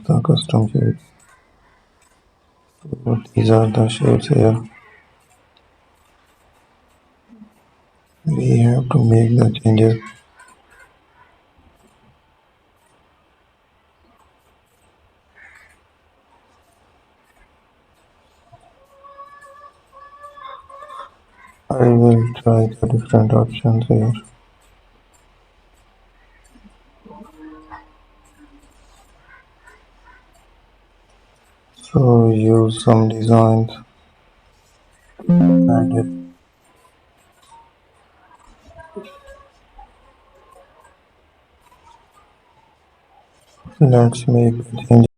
the custom shades. So these are the shades here. We have to make the changes. I will try the different options here. So use some designs and let's make the changes.